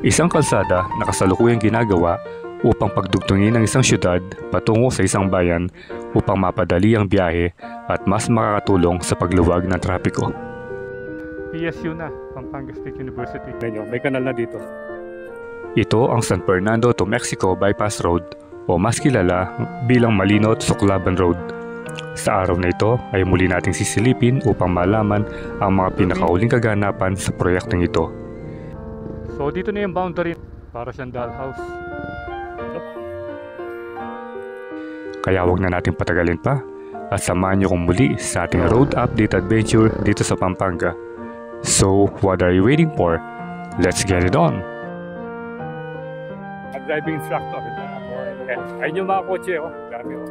Isang kalsada na kasalukuyang ginagawa upang pagdugtungin ng isang syudad patungo sa isang bayan upang mapadali ang biyahe at mas makakatulong sa pagluwag ng trapiko. PSU na, Pampanga State University. May kanal na dito. Ito ang San Fernando to Mexico Bypass Road o mas kilala bilang Malino to Soclaban Road. Sa araw na ito ay muli nating sisilipin upang malaman ang mga pinakauling kaganapan sa proyektong ito. So dito na yung boundary para siyang dollhouse. Kaya wag na natin patagalin pa at samahan niyo kong muli sa ating road update adventure dito sa Pampanga. So what are you waiting for? Let's get it on! Driving instructor. Ayun yung mga kotse, oh. Dami, oh.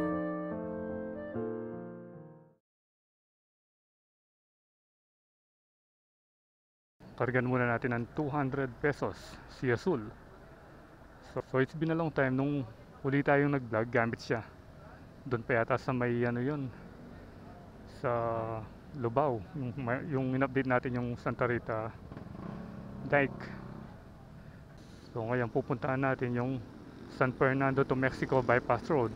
Kargan muna natin ng 200 pesos si Azul. So it's been a long time nung huli tayong nag-vlog, gamit siya. Doon pa yata sa may ano yun, sa Lubao, yung in-update natin yung Santa Rita Dike. So ngayon pupuntahan natin yung San Fernando to Mexico Bypass Road,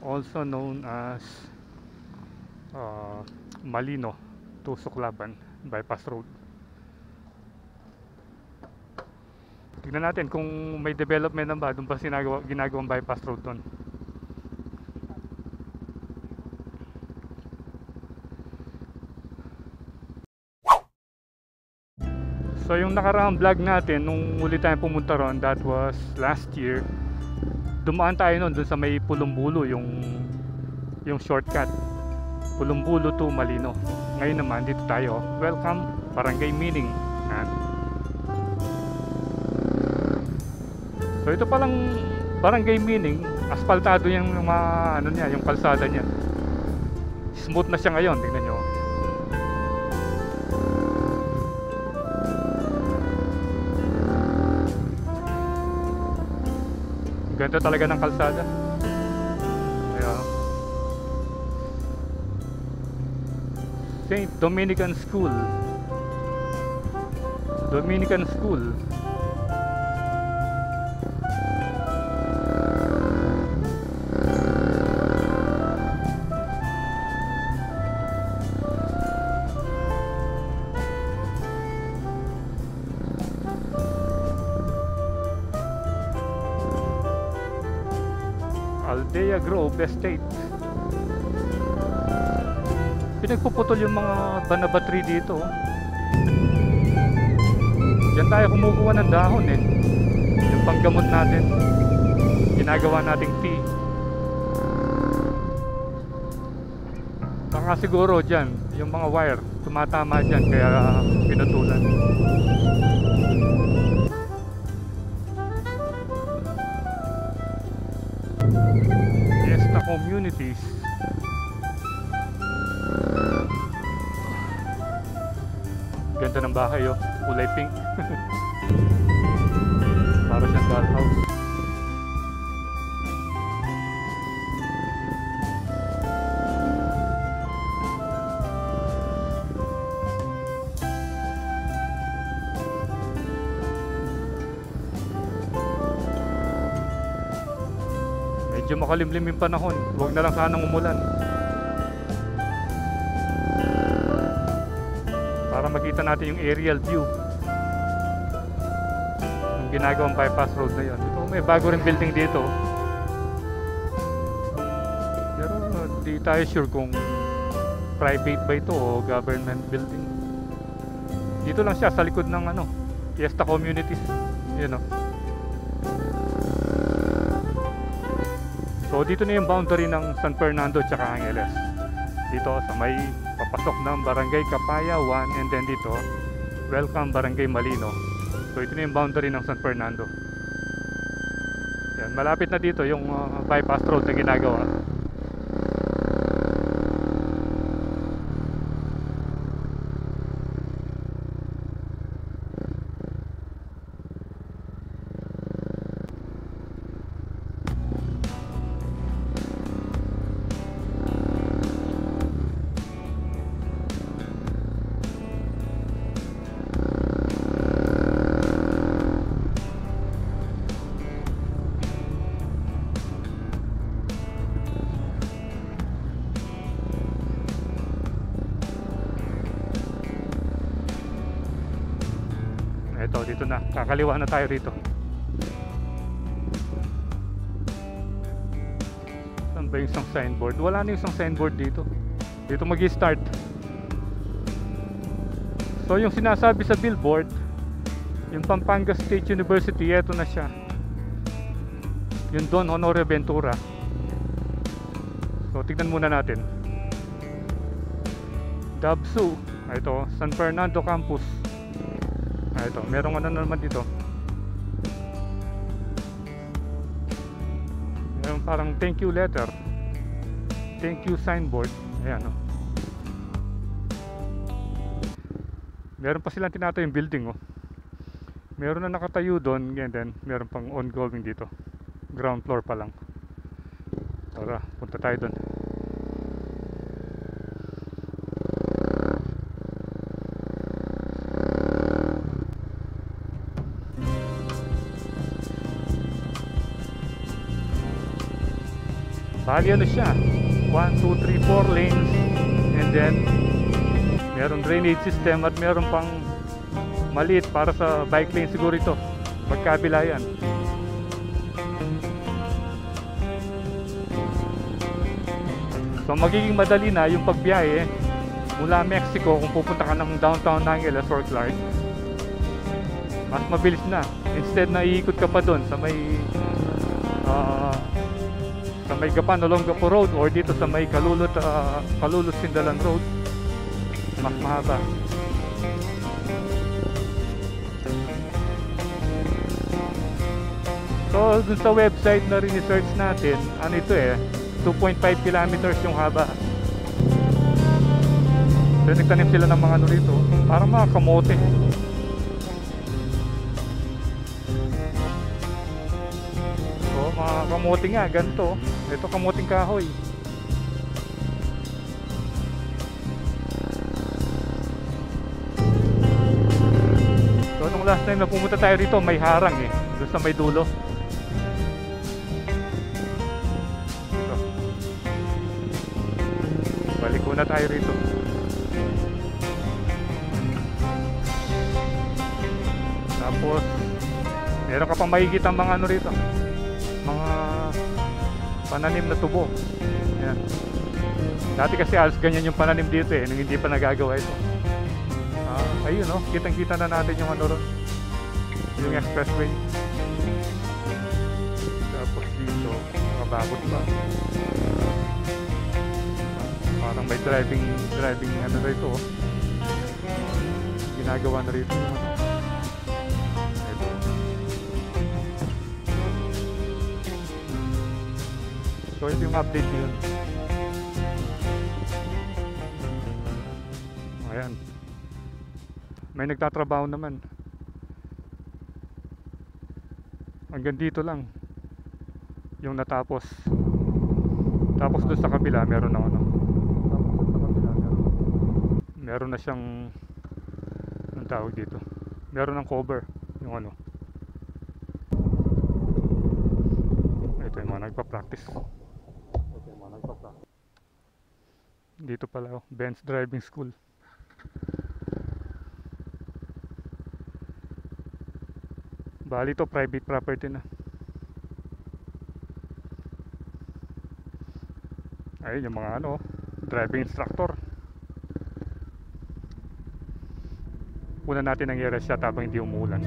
also known as Malino to Soclaban Bypass Road. Tignan natin kung may development na ba doon pa ginagawang bypass road doon. So yung nakaraang vlog natin nung uli tayong pumunta ron, that was last year. Dumaan tayo noon doon sa may Pulumbulo, yung shortcut Pulumbulo to Malino. Ngayon naman dito tayo, welcome Barangay Mining. So ito palang Barangay Mining, asfaltado yung mga ano niya, yung kalsada niya. Smooth na siya ngayon, tingnan niyo. Ganito talaga ng kalsada. Ayan. St. Dominican School. Dominican School. Aldea Grove Estate. Pinagpuputol yung mga banaba tree dito. Diyan tayo kumukuha ng dahon eh. Yung panggamot natin. Ginagawa nating tea. Baka siguro dyan, yung mga wire tumatama dyan kaya pinutulan. Communities. Ganda ng bahay, oh, kulay pink. Para siyang dollhouse. Medyo makalimlim yung panahon, huwag na lang sanang umulan para makita natin yung aerial view yung ginagawang bypass road na yun. Ito, may bago rin building dito, pero di tayo sure kung private ba ito o government building. Dito lang siya sa likod ng ano, Fiesta Communities, yun o. So dito na yung boundary ng San Fernando tsaka Angeles. Dito sa may papasok ng Barangay Capaya 1 and then dito, welcome Barangay Malino. So ito na yung boundary ng San Fernando. Yan, malapit na dito yung bypass road na ginagawa. Ito, dito na. Kakaliwa na tayo rito. Saan ba yung isang signboard? Wala na yung isang signboard dito. Dito mag-i-start. So yung sinasabi sa billboard, yung Pampanga State University, eto na siya. Yung Don Honore Ventura. So tignan muna natin. Dabsu. Ito, San Fernando Campus. Ito, merong ano naman dito. Merong parang thank you letter. Thank you signboard. Ayan, oh. Meron pa silang tinatayong building, oh. Meron na nakatayo doon, and then meron pang ongoing dito. Ground floor pa lang. Tara, punta tayo doon. Bali ano siya, 1, 2, 3, 4 lanes, and then meron drainage system at meron pang maliit para sa bike lane siguro ito. Magkabila yan. So magiging madali na yung pagbiyahe mula Mexico kung pupunta ka ng downtown Angeles or Clark. Mas mabilis na. Instead na iikot ka pa doon sa may Gapan Olongapo Road or dito sa may Kalulot Sindalan Road, mas mahaba. So dun sa website na rin-search natin, ano ito 2.5 kilometers yung haba. So nagtanim sila ng mga ano rito, parang mga kamote. So mga kamote nga, ganito. Ito kamoting kahoy. So nung last time na pumunta tayo rito, may harang doon sa may dulo. Ito. Balik muna tayo rito. Tapos meron ka pang makikita mga ano rito, mga pananim na tubo. Ayan. Dati kasi halos ganyan yung pananim dito nung hindi pa nagagawa ito. Ayun kitang kita na natin yung ano ron, yung expressway. Tapos dito mababot pa, parang may driving ano rito ginagawa na rito yung ano. So ito yung update yun. Ayan. May nagtatrabaho naman. Hanggang dito lang yung natapos. Tapos doon sa kabila meron na ano. Meron na siyang anong tawag dito. Meron ng cover yung ano. Ito yung mga nagpa-practice. Dito pala Benz Driving School. Bali to private property na. Ayun yung mga ano, driving instructor. Una natin ang i-rest shot habang hindi umuulan.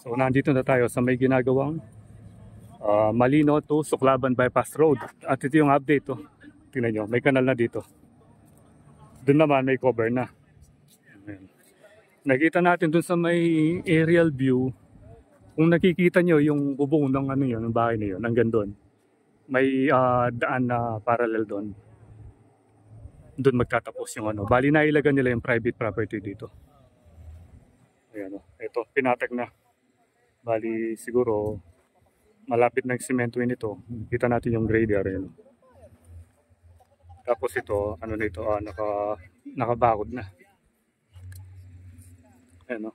So nandito na tayo sa may ginagawang Malino to Suklaban Bypass Road. At ito yung update. Oh. Tingnan nyo, may kanal na dito. Doon naman may cover na. Ayan. Nakita natin doon sa may aerial view. Kung nakikita nyo yung bubong ng ano yun, ng bahay na yun, hanggang doon. May daan na parallel doon. Doon magtatapos yung ano. Bali na ilagan nila yung private property dito. Ayan o. Ito, pinatag na. Bali siguro malapit na yung sementoin ito. Kita natin yung grader. Ayan. Tapos ito, ano na ito, nakabakod na. Ayan o.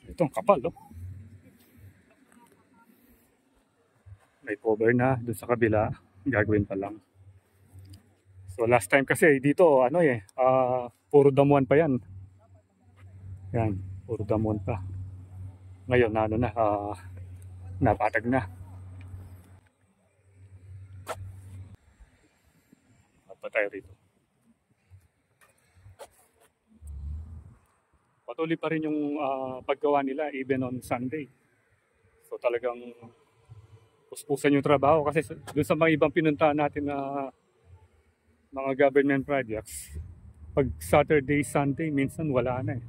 Itong kapal o. May cover na doon sa kabila. Gagawin pa lang. So last time kasi dito, puro damuhan pa yan. Yan, puro damuhan pa. Ngayon, napatag na. Pa tayo rito. Patuloy pa rin yung paggawa nila even on Sunday. So talagang puspusan yung trabaho kasi doon sa mga ibang pinuntahan natin na mga government projects, pag Saturday, Sunday, minsan wala na eh.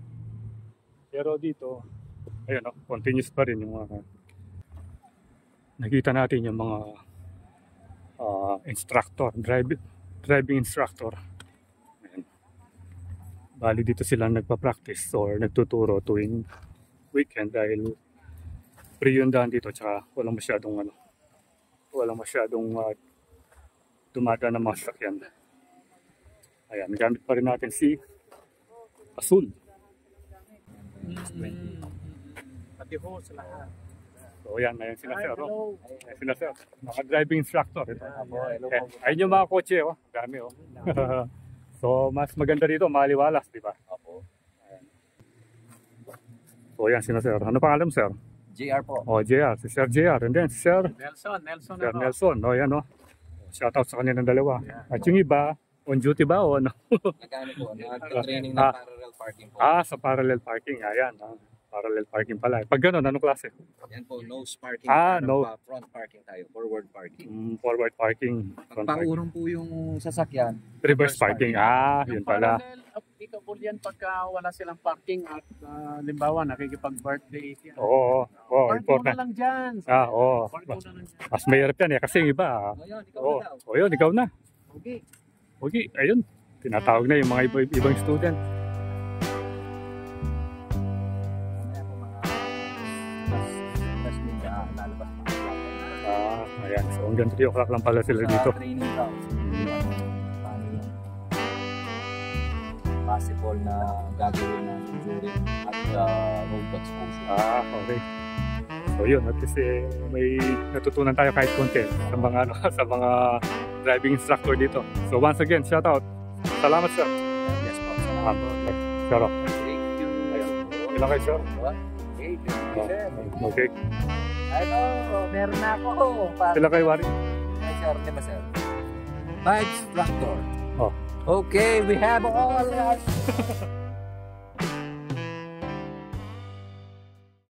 Pero dito, ayun continuous pa rin yung nakita natin yung mga instructor, driving instructor. Ayan. Bali dito sila nagpa-practice or nagtuturo tuwing weekend dahil free yung daan dito tsaka walang masyadong dumadaan ng mga sasakyan. Ayan, gamit pa rin natin si Asul. Pati ho sa lahat. So ayan, ayan sila sir. Ayan sila sir. Mga driving instructor. Ito. Hello. Ayun yung mga kotse, dami. So mas maganda dito, maliwalas, di ba? Opo. Ayan. So ayan sila sir. Ano pangalan mo sir? JR po. JR. Si Sir JR. And then si Sir Nelson. Sir Nelson. Ayan shoutout sa kanilang dalawa. Yeah. At yung iba, on duty ba o ano? Nagkano po? Nag-training ng parallel parking po. Sa parallel parking. Ayan. Parallel parking pala. Pag gano'n, anong klase? Yan po, nose parking. No. Front parking tayo. Forward parking. Forward parking. Pag paurong po yung sasakyan. Reverse parking. Yun pala. Applicable yan pagka wala silang parking at limbawa nakikipag-birthday yan. Oo. Park mo na lang dyan. Oo. Park mo na lang dyan. Mas mahirap yan kasi yung iba. Yun, ikaw na. Okay. Ayun. Tinatawag na yung mga ibang student. Ayan. So hanggang 3 o'clock lang pala sila dito. Training ground. Possible na gagawin natin during at road exposure. Okay. So yun, at least may natutunan tayo kahit konti sa mga sa mga driving instructor dito. So once again, shout out. Salamat sir. Yes po. Salamat po. Sir. Thank you. Ilan kayo sir? Okay, thank you sir. Okay. Meron na ako. Ilan kayo wari? Ay sir, di ba sir? Bike instructor. Oh. Okay, we have all